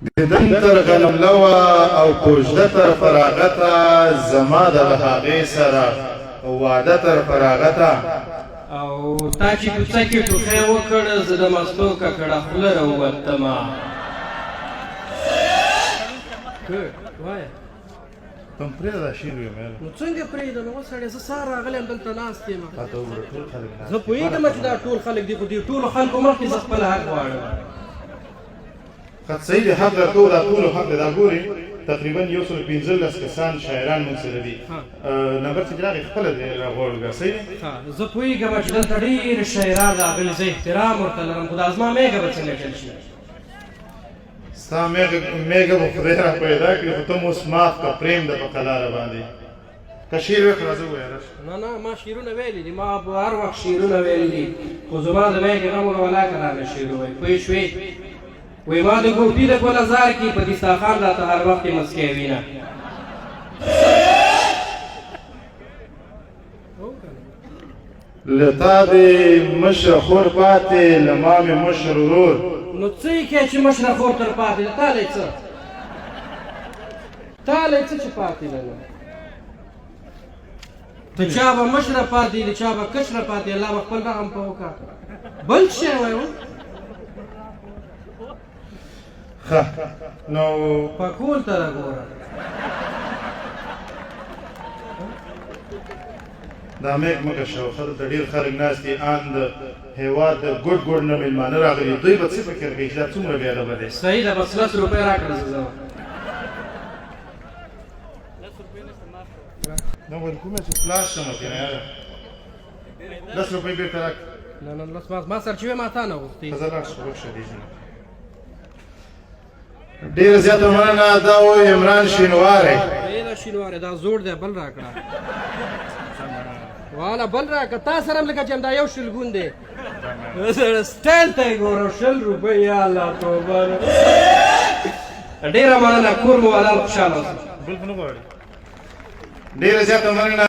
دیدن تر غنم لوا او کوژده تر فراغته زما د له هغې سره واده تر فراغته او تا چې کوڅه کې ټوخی وکړ زه د مستو ککړه خوله راووتمه وایه تم پرېږده شعر ویل نو څنګه پرېږدم اوس سړی زه سهار راغلی یم دلته ناست یم تا ته وګوره ټول خلک ناست زه پوهېږم چې دا ټول خلک دي خو دې ټولو خلکو مخکې زه خپل حق غواړم خط صحیح دی حق درکو دا ټولو حق دی دا ګورې تقریبا 115 کسان شاعران موږ سره دي نمبر چې راغی خپله دی راغواړو بیا صحیح دی زه پوهېږم چې دلته ډېر شاعران راغلي زه احترام ورته لرم خو دا زما میږه به څنګه چل شي ستا میږه به خدای را پیدا کړي خو ته مو اوس معاف کړه پرېم ده په قلاره باندې که شعر وکړه زه ووایه نه نه ما شعرونه ویلي دي ما به هر وخت شعرونه ویلي دي خو زما د میږې غم ولاکه راغلی شعر ووایي پوه شوې وی ما د ګوپي د ګلزار کې په دسترخوان راته هر وخت مسکی وینه له تا دې مشره خور پاتې له ما مې مشر ورور نو څه یې کوې چې مشره خور تر پاتې ده تا لی څه تا لی څه چې پاتې ده نو د چا به مشره پاتې د چا به کشره پاتې الله به خپل رحم په وکړه بل څه شی وایو ښه نو پکول ته راګوره دا میک مه کشوه ښه دلته ډېر خلک ناست دي ان د هېواد د ګوټ ګوټ نه مېلمانه راغلي دوی به څه فکر کوي چې دا څومره بېادبه دی صحیح ده بس 10 روپۍ راکړه زه ځم نه ویل کومه چې خلاص شم کنه یاره 10 روپۍ بېرته راکړه نه نه بس ما سره چې وې ما تا نه غوښتې ښه زه لاړ شم وښه دې ډېره زیاته مننه دا و عمران شینواری دا شینواری دا زوړ دی بل راکړه والا بل راکړه تا سره هم لکه چې همدا یو شلګون دی سټایل ته یې ګوره 100 روپۍ یا الله توبه ډېره مننه کور مو ولال خوشحاله اوسه بل خو نه غواړي ډېره زیاته مننه